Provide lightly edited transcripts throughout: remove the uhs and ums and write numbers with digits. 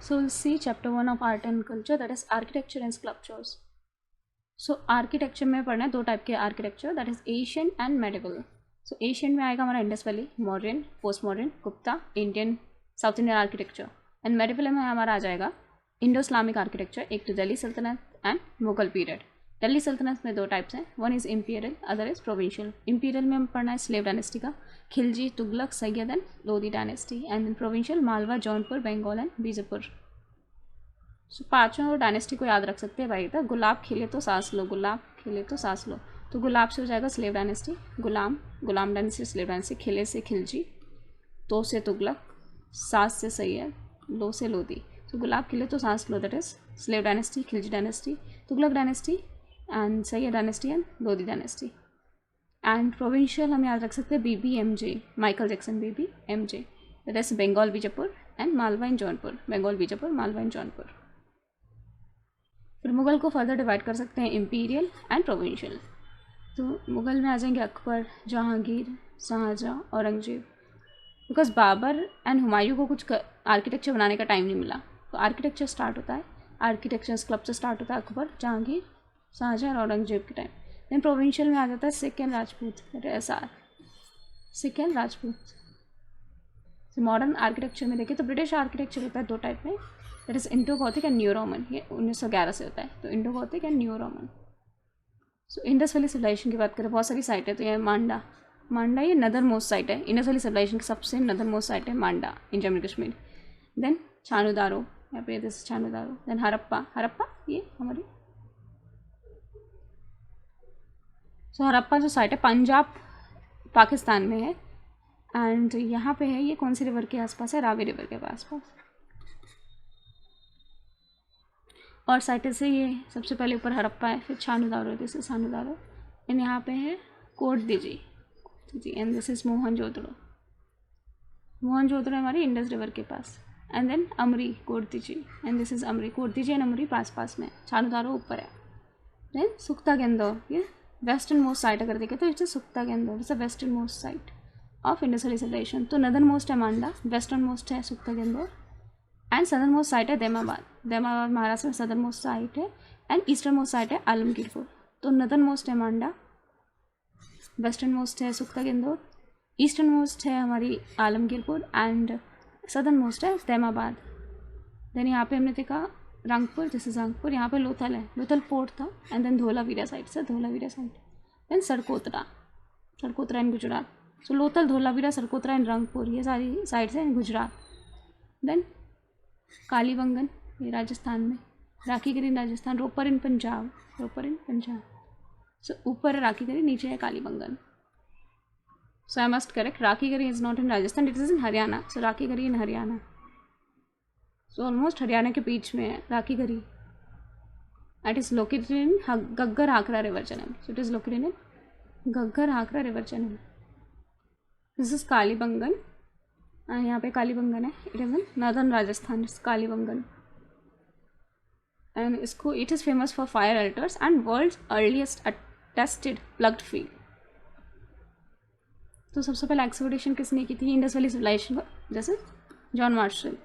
So we'll see chapter 1 of art and culture, that is architecture and sculptures. So architecture में पढ़ना है दो type के architecture, that is Asian and medieval. So Asian में आएगा हमारा Indus valley, modern, post modern, Gupta, Indian, south Indian architecture. And medieval में हमारा आ जाएगा इंडो इस्लामिक आर्किटेक्चर, एक तो दिल्ली सल्तनत एंड मुगल पीरियड. दिल्ली सल्तनत में दो टाइप्स हैं, one is imperial, other is provincial. Imperial में हम पढ़ना है स्लेव डायनेस्टी का, Khilji, Tughlaq, Sayyid and Lodhi dynasty. And then provincial Malwa, Jaunpur, Bengal and Bijapur. So पाँचों डायनेस्टी को याद रख सकते हैं भाई. था गुलाब खिले तो सांस लो, गुलाब खिले तो सांस लो. तो गुलाब से हो जाएगा स्लेव डायनेस्टी, गुलाम डायनेस्टी, स्लेव डायनेस्टी, खिले से खिलजी, तो से तुगलक, सास से सैयद, लो से लोधी. तो गुलाब खिले तो सांस लो, that is slave dynasty, Khilji dynasty, Tughlaq dynasty and Sayyid dynasty and Lodhi dynasty. And provincial हम याद रख सकते हैं BBMJ, Michael Jackson BBMJ, that is Bengal, Bijapur and Malwa and Jaunpur, Bengal, Bijapur, Malwa and Jaunpur. फिर मुग़ल को फर्दर डिवाइड कर सकते हैं इम्पीरियल एंड प्रोविंशियल. तो मुग़ल में आ जाएंगे अकबर, जहांगीर, शाहजहाँ, औरंगजेब. बिकॉज बाबर एंड हुमायूं को कुछ आर्किटेक्चर बनाने का टाइम नहीं मिला, तो आर्किटेक्चर स्टार्ट होता है, आर्किटेक्चर स्कल्पचर स्टार्ट होता है अकबर, जहांगीर, शाहजहाँ और औरंगजेब के टाइम. देन प्रोविंशियल में आ जाता है Sikh and Rajput, SR, Sikh and Rajput. Modern architecture में देखें तो ब्रिटिश आर्किटेक्चर होता है दो टाइप में, that is Indo Gothic and new Roman. ये 1911 से होता है, तो Indo Gothic and new Roman. So Indus valley civilisation की बात करें, बहुत सारी साइट है. तो ये मांडा ये नदर मोस्ट साइट है, इंडस वैली सिविलाइजेशन की सबसे नदर मोस्ट साइट है मांडा इन जम्मू कश्मीर. देन छानूदारो, यहाँ पे दिस छानूदारो. देन हरप्पा ये हमारी, सो हरप्पा जो साइट है पंजाब पाकिस्तान में है. एंड यहाँ पे है, ये कौन सी रिवर के आसपास है, रावी रिवर के आसपास. और साइट से ये सबसे पहले ऊपर हड़प्पा है, फिर Chanhudaro, this is Chanhudaro. And यहाँ पे है Kot Diji and this is Mohenjodaro. Mohenjodaro हमारी इंडस रिवर के पास. And then Amri, Kot Diji and this is Amri. Kot Diji and Amri पास में, छानूदारो ऊपर है. देन सुख्ता गेंदौर, ये वेस्टर्न मोस्ट साइट अगर देखें तो इट्स सुख्ता Dor, it's a westernmost site of Indus valley civilisation. तो नदर्न मोस्ट है मांडा, वेस्टर्न मोस्ट है सुख्ता Dor and southernmost site है दैमाबाद महाराष्ट्र में सदर्न मोस्ट साइट है. एंड ईस्टर्न मोस्ट साइट है आलमगीरपुर. तो नदर्न मोस्ट है मांडा, वेस्टर्न मोस्ट है सुख्ता गेंदौर, ईस्टर्न मोस्ट है हमारी आलमगीरपुर एंड सदर्न मोस्ट है दैमाबाद. देन यहाँ पे हमने देखा रंगपुर, जैसे रंगपुर, यहाँ पे लोथल है, लोथल पोर्ट था. एंड देन धोलावीरा साइड से, Dholavira side. Then Surkotada in Gujarat. So Lothal, Dholavira, Surkotada and Rangpur, ये सारी साइड्स हैं गुजरात. देन कालीबंगन, ये राजस्थान में, राखीगढ़ी राजस्थान, रोपर इन पंजाब. सो ऊपर है राखीगढ़ी, नीचे है Kalibangan. So I must correct, Rakhigarhi is not in Rajasthan, it is in Haryana. So Rakhigarhi in Haryana. So almost Haryana के बीच में है Rakhigarhi. It is located in Ghaggar Hakra river channel. So it is located in Ghaggar Hakra river channel. This is Kalibangan. यहाँ पे कालीबंगन है, it is in northern Rajasthan, Kalibangan. And इसको it is famous for fire altars and world's earliest attested ploughed field. तो सबसे पहले excavation किसने की थी इंडस वैली सिविलाइजेशन पर, जैसे जॉन मार्शल,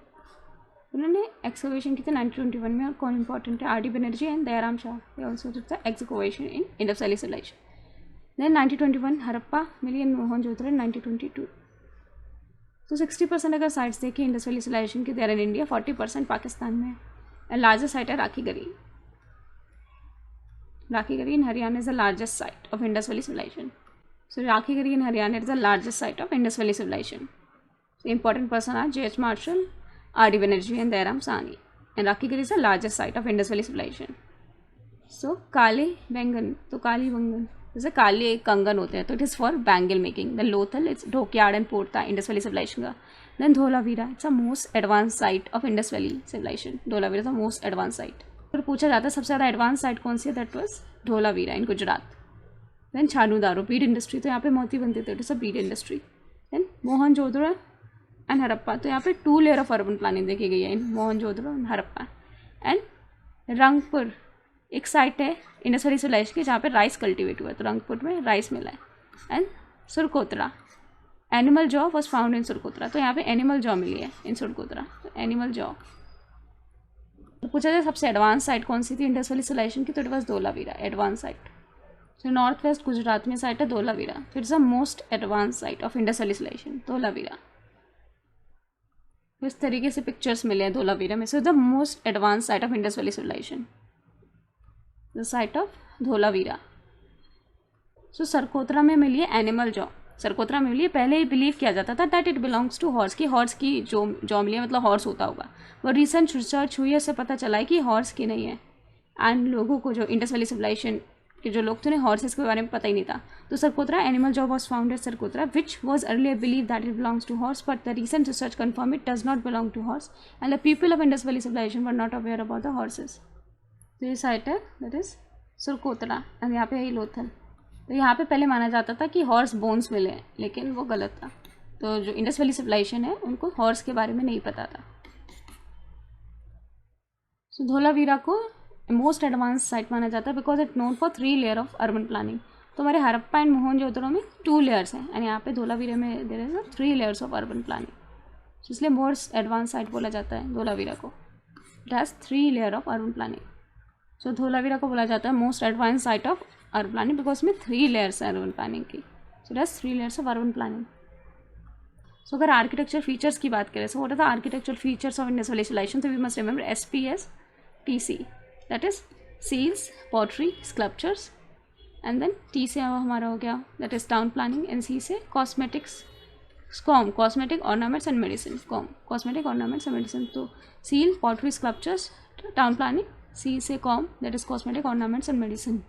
उन्होंने एक्सकवेशन की थी 1921 में. और कौन इंपॉर्टेंट है, RD Banerjee and Dayaram Shah, they also did the excavation in Indus valley civilisation. Then 1921 Harappa मिली एंड मोहनजोदड़ो 1922. तो 60% अगर साइट्स देखिए इंडस वैली सिविलाइजेशन की, देयर इन इंडिया, 40% पाकिस्तान में है. लार्जेस्ट साइट है Rakhigarhi. Rakhigarhi in Haryana is the largest site of Indus valley civilisation. So Rakhigarhi in Haryana is the largest site of Indus valley civilisation. Important person are JH Marshall, RD Banerjee and Dayaram Sahni. And Rakhigarhi is the largest site of Indus valley civilisation. So काले बैंगन, तो कालीबंगन, जैसे काले एक कंगन होते हैं, तो it is for bangle making. Then Lothal, it's dockyard and port था इंडस वैली सिविलाइजेशन का. Then Dholavira, it's a most advance site of Indus valley civilisation. Dholavira is the most advance site. फिर पूछा जाता है सबसे ज़्यादा एडवांस साइट कौन सी है, that was Dholavira in Gujarat. Then Chanhudaro, bead industry, तो यहाँ पे मोती बनते थे, it is a bead industry. Then Mohenjodaro and Harappa, तो यहाँ पे 2 लेयर ऑफ अर्बन प्लानिंग देखी गई है इन मोहनजोदड़ो एंड हड़प्पा. एंड रंगपुर एक साइट है इंडस वैली सिविलाइजेशन की जहाँ पे राइस कल्टिवेट हुआ है, तो रंगपुर में राइस मिला है. And Surkotada, animal jaw was found in Surkotada, तो यहाँ पे एनिमल जॉ मिली है इन सुरकोतरा. तो एनिमल जॉ. पूछा जाए सबसे एडवांस साइट कौन सी थी इंडस वैली सिविलाइजेशन की, तो it was Dholavira, advance site. तो नॉर्थ वेस्ट गुजरात में साइट है धोलावीरा, तो it's the most advance site of Indus valley civilisation, Dholavira. तो इस तरीके से पिक्चर्स मिले हैं धोलावीरा में। So the most advance site of Indus valley civilisation, the site of Dholavira. So Surkotada में मिली है एनिमल जॉ, सरकोतरा में मिली है। पहले ही बिलीव किया जाता था that it belongs to horse, की हॉर्स की जो मिली है मतलब हॉर्स होता होगा। वो रिसेंट रिसर्च हुई है, उससे पता चला है कि हॉर्स की नहीं है। एंड लोगों को जो इंडस वैली सिविलाइजेशन के जो लोग थे उन्हें हॉर्सेस के बारे में पता ही नहीं था। तो Surkotada animal jaw was found at Surkotada which was earlier believe that it belongs to horse, but the recent research confirm it does not belong to horse and the people of Indus valley civilisation were not aware about the horses. तो ये site है that is सरकोतरा and यहाँ पे है लोथल। तो यहाँ पे पहले माना जाता था कि हॉर्स बोन्स मिले हैं, लेकिन वो गलत था। तो जो इंडस वैली सिविलाइजेशन है उनको हॉर्स के बारे में नहीं पता था। सो धोलावीरा को मोस्ट एडवांस साइट माना जाता है because it known for 3 layer of urban planning. तो हमारे हड़प्पा एंड मोहनजोदड़ो में 2 लेयर्स हैं एंड यहाँ पे धोलावीरा में there is 3 layers of urban planning. इसलिए मोस्ट एडवांस साइट बोला जाता है धोलावीरा को, it has 3 layer of urban planning. So Dholavira को बोला जाता है most advance site of urban planning because में 3 लेयर्स है अर्बन प्लानिंग की। So it has 3 layers of urban planning. So अगर आर्किटेक्चर फीचर्स की बात करें, so what are the architectural features of Indus valley civilisation, तो we must remember SPSTC, that is seals, pottery, sculptures. And then T से हमारा हो गया that is town planning, and C से cosmetics, com cosmetic ornaments and medicine, com cosmetic ornaments and medicine. तो seal, pottery, sculptures, town planning. C से com that is cosmetic ornaments and medicine.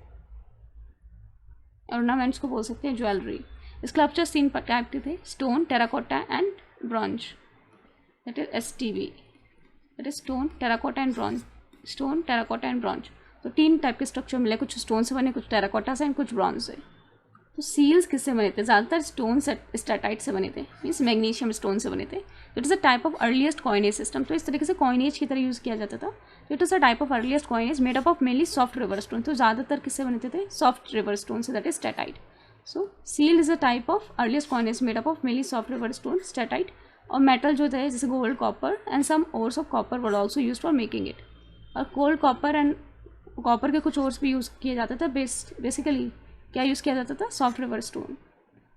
Ornaments को बोल सकते हैं jewellery. Sculptures 3 type के थे, stone, terracotta and bronze, that is STB, that is stone, terracotta and bronze, stone, terracotta and bronze. तो 3 type के structure मिले, कुछ स्टोन से बने, कुछ टेराकोटा से एंड कुछ ब्रॉन्ज से। तो सील्स किससे बने थे? ज़्यादातर स्टोन स्टेटाइट से बने थे, मीन्स मैग्नीशियम स्टोन से बने थे। तो it is a type of earliest coinage system. तो इस तरीके से कॉइनेज की तरह यूज़ किया जाता था। तो it is a type of earliest coinage made up of mainly soft river stone. तो ज़्यादातर किससे बनते थे? सॉफ्ट रिवर स्टोन से, that is steatite. So seal is a type of earliest coinage made up of mainly soft river stone, steatite. और metal जो थे जैसे gold, copper and some ores of copper were also use for making it. और gold, copper and copper के कुछ ores भी use किए जाते थे। बेसिकली क्या यूज़ किया जाता था? Soft river stone.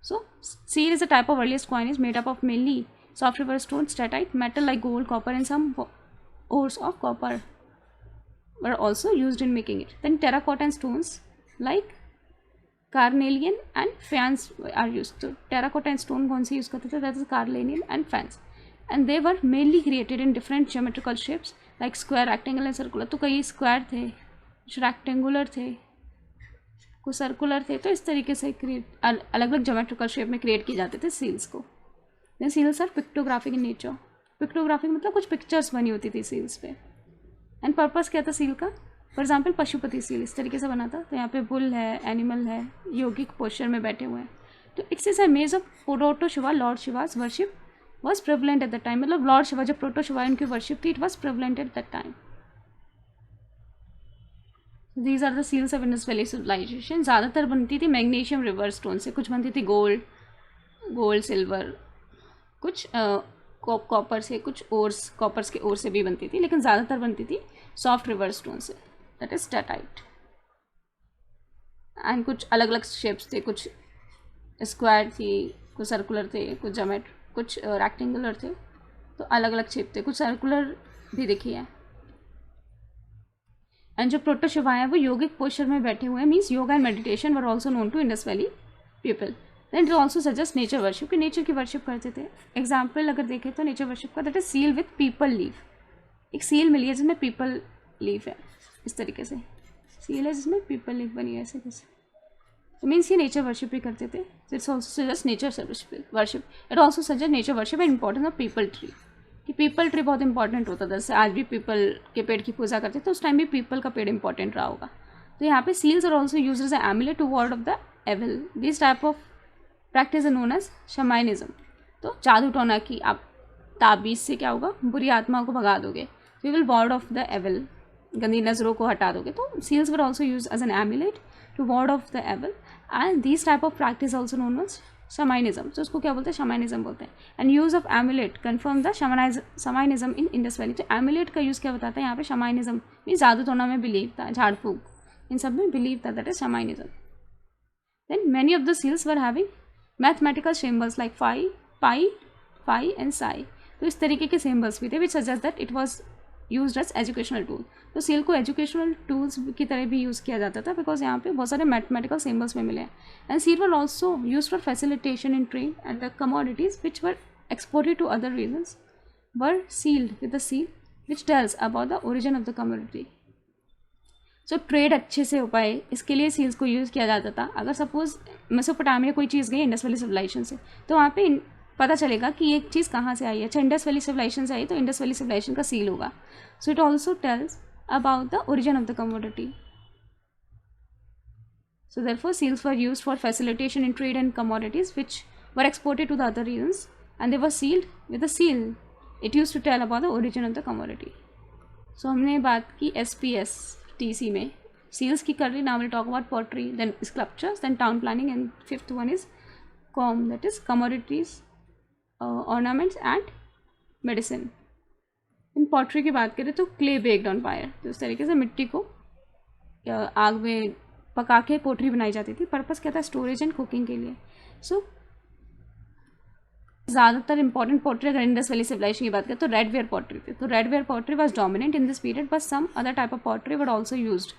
So, seal is a type of earliest coinage made up of mainly soft river stone, steatite, metal like gold, copper, and some ores of copper were also used in making it. Then terracotta and stones like carnelian and faience are used. So, terracotta and stone कौन से use करते थे? That is carnelian and faience. And they were mainly created in different geometrical shapes like square, rectangle, and circular. तो कई square थे, कुछ rectangular थे, कुछ सर्कुलर थे। तो इस तरीके से अलग अलग ज्योमेट्रिकल शेप में क्रिएट किए जाते थे सील्स को। Then seals are pictographic in nature. Pictographic मतलब कुछ पिक्चर्स बनी होती थी सील्स पे। एंड पर्पस क्या था सील का? फॉर एग्जाम्पल पशुपति सील इस तरीके से बना था। तो यहाँ पे बुल है, एनिमल है, योगिक पोस्चर में बैठे हुए हैं। तो it's is a image of proto Shiva, lord Shiva's worship was prevalent at the time. मतलब लॉर्ड शिवा जो प्रोटो शिवा उनकी वर्शिप थी, it was prevalent at that time. These are the seals of Indus valley civilization. ज़्यादातर बनती थी मैग्नीशियम रिवर स्टोन से, कुछ बनती थी गोल्ड सिल्वर, कुछ कॉपर से, कुछ ओर्स कॉपर्स के ओर से भी बनती थी, लेकिन ज़्यादातर बनती थी सॉफ्ट रिवर स्टोन से, दैट इज स्टेटाइट। एंड कुछ अलग अलग शेप्स थे, कुछ स्क्वायर थी, कुछ सर्कुलर थे, कुछ रेक्टेंगुलर थे। तो अलग अलग शेप थे, कुछ सर्कुलर भी देखी है। एंड जो प्रोटो शिवा है वो योगिक पोस्चर में बैठे हुए हैं, means yoga and meditation were also known to Indus valley people. Then it also suggest nature worship, कि नेचर की वर्शिप करते थे। एग्जाम्पल अगर देखें तो नेचर वर्शिप का, that is seal with peepal leaf. एक सील मिली है जिसमें पीपल लीफ है, इस तरीके से सील है जिसमें पीपल लीफ बनी है ऐसे कैसे। तो मीन्स ये नेचर वर्शिप भी करते थे। It's also suggest nature worship. It also suggest nature worship and importance of people tree, कि पीपल ट्री बहुत इंपॉर्टेंट होता था। जैसे आज भी पीपल के पेड़ की पूजा करते थे, तो उस टाइम भी पीपल का पेड़ इंपॉर्टेंट रहा होगा। तो यहाँ पे seals are also used as amulet to ward off the evil. This type of practice is known as shamanism. तो जादू टोना की आप ताबीज़ से क्या होगा? बुरी आत्मा को भगा दोगे, you will ward off the evil, गंदी नज़रों को हटा दोगे। तो seals were also use as an amulet to ward off the evil. And this type of practice also known as shamanism. तो उसको क्या बोलते हैं, शमाइनिज्म बोलते हैं. And use of amulet confirm the shamanism in Indus valley. तो amulet का use क्या बताता है यहाँ पे, शमाइनिज्म मीन जादू टोना में बिलीव था, झाड़ फूक इन सब में बिलीव था, that is shamanism. Then many of the seals were having mathematical symbols like pi and psi. तो इस तरीके के सिम्बल्स भी थे which suggest that it was use as educational tool. तो सील को एजुकेशनल टूल्स की तरह भी यूज़ किया जाता था बिकॉज यहाँ पे बहुत सारे मैथमेटिकल सिम्बल्स में मिले हैं. And seal were also use for facilitation in trade and the commodities which were exported to other regions were sealed with the seal which tells about the origin of the commodity. So trade अच्छे से हो पाए इसके लिए seals को use किया जाता था. अगर सपोज मेसोपोटामिया कोई चीज़ गई इंडस वैली सिविलाइजेशन से, तो वहाँ पे पता चलेगा कि एक चीज़ कहाँ से आई है. अच्छा, इंडस वैली सिविलाइजेशन से आई तो इंडस वैली सिविलाइजेशन का सील होगा. So it also tells about the origin of the commodity. So therefore seals were used for facilitation in trade and commodities which were exported to the other regions, and they were sealed with a seal. It used to tell about the origin of the commodity. So हमने बात की SPS TC में seals की कर रही. Now we'll talk about pottery, then sculptures, then town planning, and fifth one is that is commodities, ornaments and medicine. In pottery की बात करें तो क्ले बेक्ड ऑन फायर. तो इस तरीके से मिट्टी को आग में पका के पोटरी बनाई जाती थी. पर्पस क्या था, स्टोरेज एंड कुकिंग के लिए. सो ज़्यादातर इंपॉर्टेंट पोटरी अगर इंडस वैली सिविलाइजेशन की बात करें तो रेडवेयर पोटरी थी. तो redware pottery was dominant in this period but some other type of pottery but also used.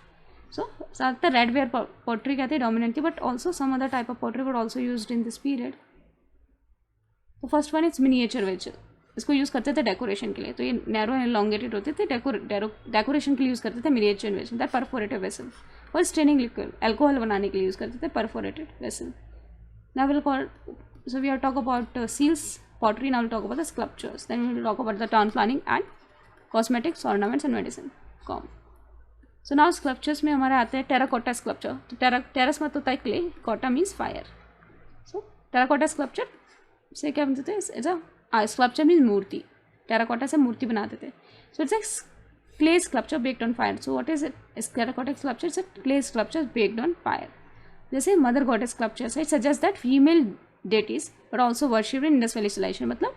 So ज़्यादातर रेडवेयर पोटरी क्या थी, डोमिनेंट थी, but also some other type of pottery but also used in this period. तो first one is miniature vase. इसको use करते थे decoration के लिए. तो ये नैरो एंड एलोंगेटेड होते थे, डेकोरेशन के लिए यूज़ करते थे miniature vessel, that perforated vessel. और स्टेनिंग लिक्विड अल्कोहल बनाने के लिए यूज़ करते थे perforated vessel. Now will call so we are talk about seals pottery. Now we'll talk about the sculptures, then we will talk about the town planning and cosmetics, ornaments and medicine. So now sculptures में हमारे आते हैं terracotta sculpture. तो terrace मत होता है clay, Kota means fire. सो terracotta sculpture से क्या बनते थे, स्कल्पचर मीन्स मूर्ति. टेराकोटा से मूर्ति बनाते थे. So it's a clay sculpture baked on fire. So what is it, terracotta sculpture it's a clay sculpture baked on fire. जैसे मदर गॉडेस स्कल्पचर्स है, it suggest that female deities but also worshipped in Indus valley civilization. मतलब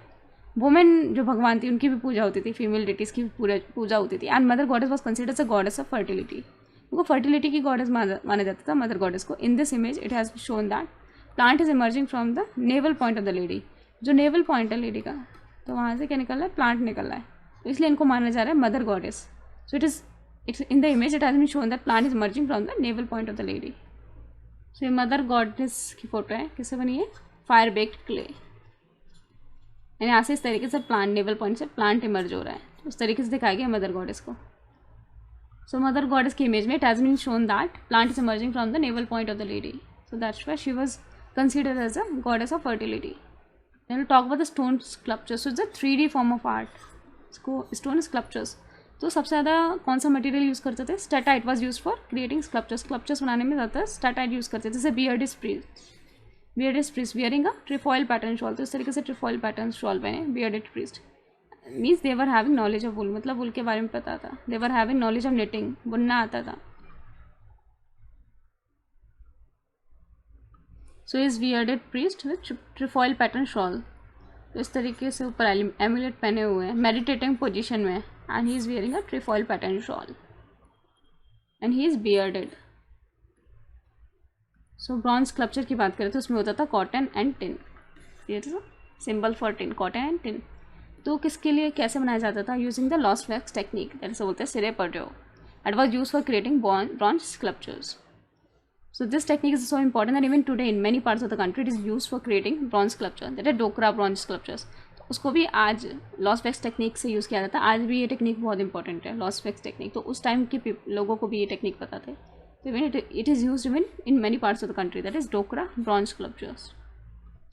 women जो भगवान थी उनकी भी पूजा होती थी, फीमेल डेटीज की भी पूजा होती थी. And mother goddess was considered a goddess of fertility. उनको फर्टिलिटी की गॉडेस माना जाता था मदर गॉडेस को. In this image it has shown that plant is emerging from the navel point of the lady. जो नेवल पॉइंट है lady का, तो वहाँ से क्या निकल रहा है, प्लांट निकल रहा है. तो इसलिए इनको माना जा रहा है mother goddess. So it's in the image it has been shown that plant is emerging from the navel point of the lady. सो ये मदर गॉडेस की फोटो है. किससे बनी है, फायर बेक्ड क्ले. यानी यहाँ से इस तरीके से प्लांट, नेवल पॉइंट से प्लांट इमर्ज हो रहा है. उस तरीके से दिखाया गया मदर गॉडेस को. सो मदर गॉडेस की इमेज में it has been shown that plant is emerging from the navel point of the lady. So that's why she was considered as a goddess of fertility. Then we'll talk about the stone sculptures. So it's a 3D form of art. इसको stone sculptures. तो सबसे ज़्यादा कौन सा material use करते थे, steatite was use for creating sculptures. Sculptures बनाने में ज़्यादातर स्टैटाइट यूज़ करते थे. जैसे bearded priest wearing a trefoil pattern shawl. तो इस तरीके से ट्रिफॉइल पैटर्न शॉल पहने bearded priest. Means they were having knowledge of wool, मतलब वुल के बारे में पता था. They were having knowledge of knitting, बुनना आता था. So is bearded priest with trefoil pattern shawl. तो इस तरीके से ऊपर एमुलेट पहने हुए हैं, मेडिटेटिंग पोजीशन में. And he is wearing a trefoil pattern shawl and he is bearded. So bronze sculpture की बात करें तो उसमें होता था कॉटन एंड टिन. ये symbol for tin, cotton and tin. तो किसके लिए कैसे बनाया जाता था, using the lost wax technique, जैसे बोलते हैं सिरे पर्डो. It was use for creating bronze sculptures. So this technique is so important that even today in many parts of the country it is used for creating bronze sculpture, that is Dokra bronze sculptures. तो उसको भी आज lost wax technique से use किया जाता है. आज भी ये टेक्निक बहुत इंपॉर्टेंट है, लॉस्ट वैक्स टेक्निक. तो उस टाइम के लोगों को भी ये टेक्निक पता थे. तो even it is use even in many parts of the country, that is Dokra bronze sculptures.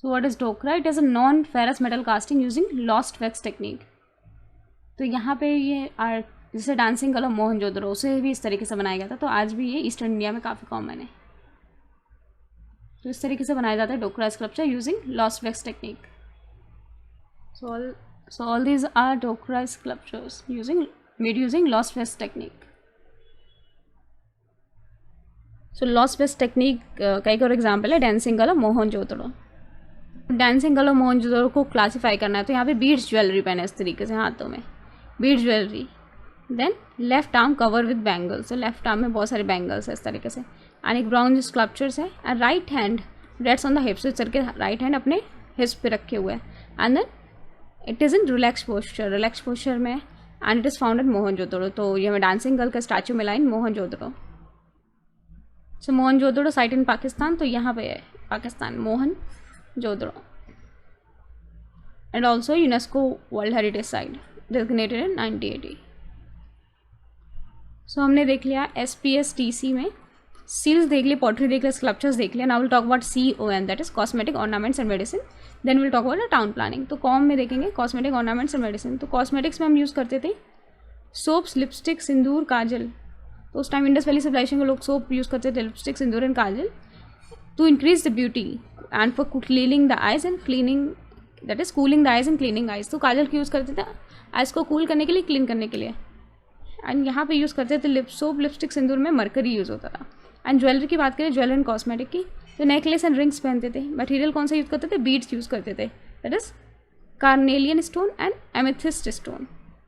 So what is Dokra, it is a non ferrous metal casting using lost wax technique. तो यहाँ पे ये art जैसे dancing girl Mohenjodaro, उसे भी इस तरीके से बनाया गया था. तो आज भी ये ईस्टर्न इंडिया में काफ़ी कॉमन है. तो इस तरीके से बनाया जाता है Dokra sculpture using lost wax technique. So all these are Dokra sculptures made using lost wax technique. So lost wax technique का एक और एग्जाम्पल है dancing girl Mohenjodaro. Dancing girl और मोहनजोदड़ो को क्लासीफाई करना है तो यहाँ पे बीड्स ज्वेलरी पहने इस तरीके से हाथों में, beads jewellery. Then left arm cover with bangles, तो लेफ्ट आर्म में बहुत सारे बैंगल्स है इस तरीके से। एंड एक ब्राउन स्कल्पचर्स है। And right hand rates on the हिप्स, इस करके राइट हैंड अपने हिप्स पे रखे हुए हैं। And then it is in relax posture में। And it is found in Mohenjodaro, तो ये हमें डांसिंग गर्ल का स्टैचू मिला in Mohenjodaro. So Mohenjodaro site in Pakistan, तो यहाँ पे है Pakistan Mohenjodaro. And also UNESCO world heritage site designated in 1980। सो हमने देख लिया SPSTC में सील्स देख लिया, पॉटरी देख लिया, स्कल्पचर्स देख लिया। Now will talk about CON, that is cosmetic ornaments and medicine. Then will talk about the town planning. तो कॉम में देखेंगे कॉस्मेटिक ऑर्नामेंट्स एंड मेडिसिन। तो कॉस्मेटिक्स में हम यूज़ करते थे सोप्स, लिपस्टिक, सिंदूर, काजल। तो उस टाइम इंडस वैली सिविलाइजेशन के लोग सोप यूज़ करते थे, lipstick, sindoor and kajal to increase the beauty and for cleaning the eyes and cleaning, that is cooling the eyes and cleaning eyes. तो काजल की यूज़ करते थे आइज को कूल करने के लिए, क्लीन करने के लिए। एंड यहाँ पे यूज़ करते थे सोप, लिपस्टिक, सिंदूर में मरकरी यूज़ होता था। एंड ज्वेलरी की बात करें, ज्वेलरी एंड कॉस्मेटिक की, तो नेकलेस एंड रिंग्स पहनते थे। मटेरियल कौन सा यूज़ करते थे? बीड्स यूज़ करते थे, that is carnelian stone and amethyst stone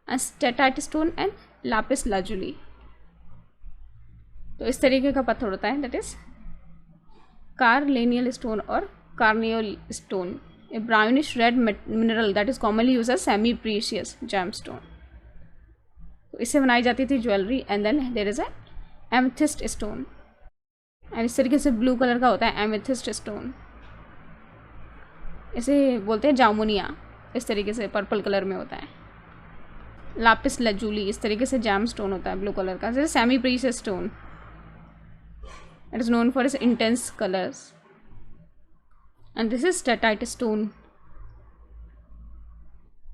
and steatite stone and lapis lazuli. तो इस तरीके का पत्थर होता है, दैट इज कार्नेलियन स्टोन और carnelian stone, a brownish red mineral that is commonly use as semi precious gemstone. तो इससे बनाई जाती थी jewellery. And then there is a amethyst stone, and इस तरीके से ब्लू कलर का होता है एमेथिस्ट स्टोन, इसे बोलते हैं जामुनिया, इस तरीके से पर्पल कलर में होता है। लापिस लजूली, इस तरीके से जैम स्टोन होता है ब्लू कलर का, जैसे semi precious stone, it is known for its intense colours. And this is steatite stone.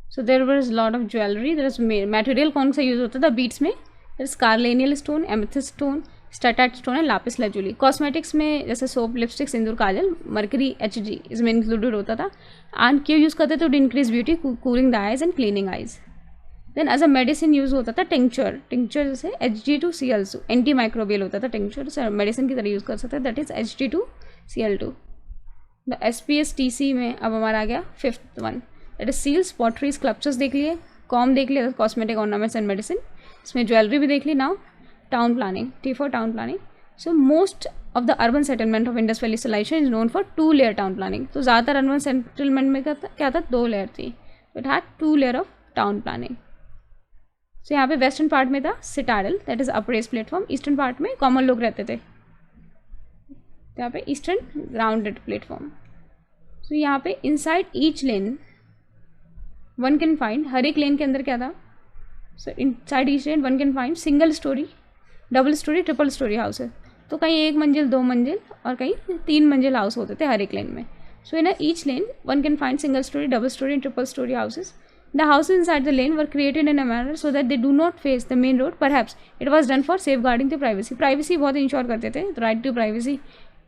So there was lot of jewellery, there is material कौन सा यूज होता था बीड्स में? There is carnelian stone, amethyst stone, steatite stone and lapis lazuli. Cosmetics में जैसे soap, lipstick, sindoor, kajal, mercury, HG इसमें included होता था। एंड क्यों यूज़ करते थे? To increase beauty, cooling the eyes and cleaning eyes. Then as a medicine use होता था टिंक्चर, जैसे Hg2Cl2, एंटी माइक्रोबियल होता था टिंक्चर, मेडिसिन की तरह यूज़ कर सकते हैं, that is Hg2Cl2। The SPSTC में अब हमारा आ गया 5th one, that is seals, pottery, sculptures देख लिए, कॉम देख लिया, कॉस्मेटिक ऑर्नामेंट्स एंड मेडिसिन, इसमें ज्वेलरी भी देख ली। Now town planning, T for town planning. So most of the urban settlement of Indus valley civilisation is known for 2 layer town planning. तो ज़्यादातर अर्बन सेटलमेंट में क्या था? 2 लेयर थी, it had 2 layer of town planning. So यहाँ पे western part में था citadel, that is upper raised platform. Eastern part में कॉमन लोग रहते थे, तो यहाँ पे ईस्टर्न ग्राउंडेड प्लेटफॉर्म। सो यहाँ पे inside each lane one can find, हर एक लेन के अंदर क्या था? So inside each lane one can find single storey, double storey, triple storey houses. तो कहीं 1 मंजिल, 2 मंजिल और कहीं 3 मंजिल हाउस होते थे हर एक लेन में। So in each lane one can find single storey, double storey and triple storey houses. The houses inside the lane were created in a manner so that they do not face the main road. Perhaps it was done for safeguarding the privacy. Privacy बहुत ensure करते थे, तो right to privacy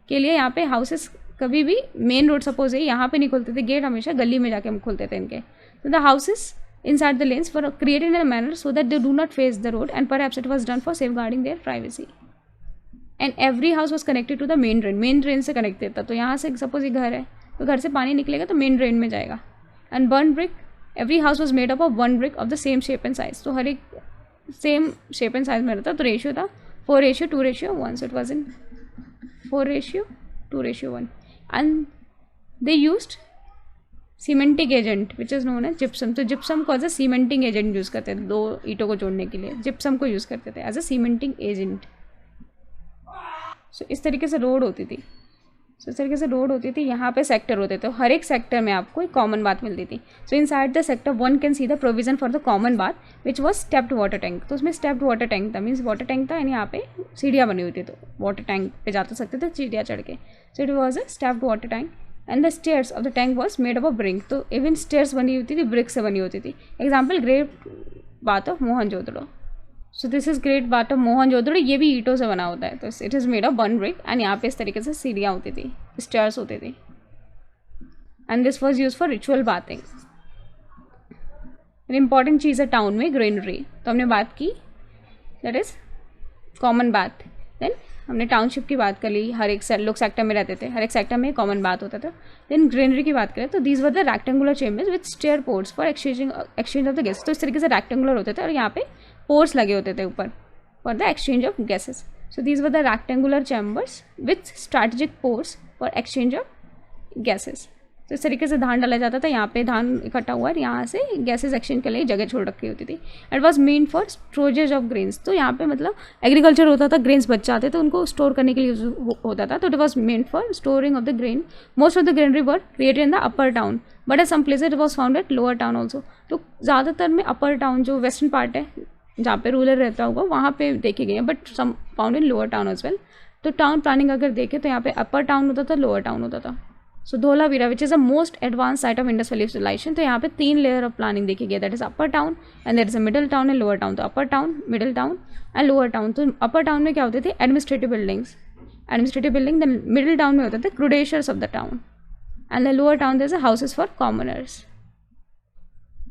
के लिए यहाँ पे houses कभी भी मेन रोड सपोज है यहाँ पे नहीं खुलते थे, गेट हमेशा गली में जाके खुलते थे इनके। तो the houses inside the lanes were created in a manner so that they do not face the road, and perhaps it was done for safeguarding their privacy. And every house was connected to the main drain. Main drain से connected था, तो यहाँ से suppose ये घर है तो घर से पानी निकलेगा तो मेन ड्रेन में जाएगा। And burn brick, every house was made up of 1 brick of the same shape and size. तो हर एक सेम शेप एंड साइज में रहता, तो रेशियो था 4:2:1। So it was in 4:2:1। And they used cementing agent which is known as gypsum. तो gypsum को as a cementing agent use करते थे, 2 ईंटों को जोड़ने के लिए जिप्सम को यूज़ करते थे एज अ सीमेंटिंग एजेंट। सो इस तरीके से रोड होती थी। इस तरीके से रोड होती थी, यहाँ पे सेक्टर होते थे, हर एक सेक्टर में आपको एक कॉमन बात मिलती थी। So inside the sector one can see the provision for the common bath which was stepped water tank. तो उसमें स्टेप्ड वाटर टैंक था, मीन्स वाटर टैंक था एंड यहाँ पे सीढ़ियाँ बनी हुई थी, तो वाटर टैंक पे जा सकते थे सीढ़ियाँ चढ़ के। सो it was a stepped water tank and the stairs of the tank was made up of brick. तो इवन स्टेयर्स बनी होती थी ब्रिक से बनी होती थी। Example great bath of Mohenjodaro. So this is great bath of Mohenjodaro, ये भी ईंटों से बना होता है, तो it is made of 1 brick and यहाँ पे इस तरीके से सीढ़ियाँ होती थी, स्टेयर्स होती थी। And this was use for ritual bathing. Important चीज़ है टाउन में ग्रीनरी, तो हमने बात की, that is common bath. Then हमने टाउनशिप की बात कर ली, हर एक लोग सेक्टर में रहते थे, हर एक सेक्टर में कॉमन बात होता था। देन ग्रेनरी की बात करें तो these were the rectangular chambers with stair ports for exchange of the gases. तो इस तरीके से रेक्टेंगुलर होते थे और यहाँ पे पोर्ट्स लगे होते थे ऊपर for the exchange of gases. So these were the rectangular chambers with strategic ports for exchange of gases. तो इस तरीके से धान डाला जाता था, यहाँ पे धान इकट्ठा हुआ और यहाँ से गैसेस एक्सचेंज के लिए जगह छोड़ रखी होती थी। It was mean for storage of grains. तो यहाँ पे मतलब एग्रीकल्चर होता था, ग्रेन्स बच जाते तो उनको स्टोर करने के लिए यूज होता था। तो it was mean for storing of the grain. Most of the granary were created in the upper town but at some places it was found at lower town also. तो ज़्यादातर में upper town जो western part है जहाँ पे rural रहता होगा वहाँ पे देखे गए हैं, but some found in lower town as well. तो टाउन प्लानिंग अगर देखें तो यहाँ पे अपर टाउन होता था, लोअर टाउन होता था। So Dholavira which is a most advance site of Indus valley civilisation. तो यहाँ पे 3 लेयर ऑफ प्लानिंग देखी गई, that is upper town and that is a middle town and lower town. तो upper town, middle town and lower town. तो upper town में क्या होते थे, administrative building, then middle town में होते थे crusaders of the town and the lower town there is houses for commoners.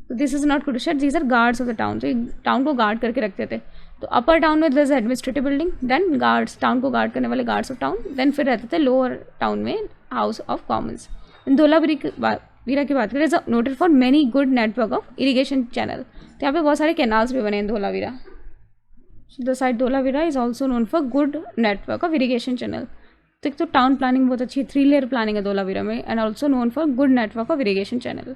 तो this is not crusader, these are guards of the town. तो टाउन को गार्ड करके रखते थे। तो अपर टाउन में there is administrative building, then guards, town को guard करने वाले गार्ड्स ऑफ टाउन, देन फिर रहते थे लोअर टाउन में हाउस ऑफ कॉमन्स। धोलावीरा की बात करें, is noted for many good network of irrigation channel. तो यहाँ पे बहुत सारे कैनाल्स भी बने हैं Dholavira. The site Dholavira is also known for good network of irrigation channel. तो एक तो टाउन प्लानिंग बहुत अच्छी है, 3 लेयर प्लानिंग है धोलावीरा में, and also known for good network of irrigation channel.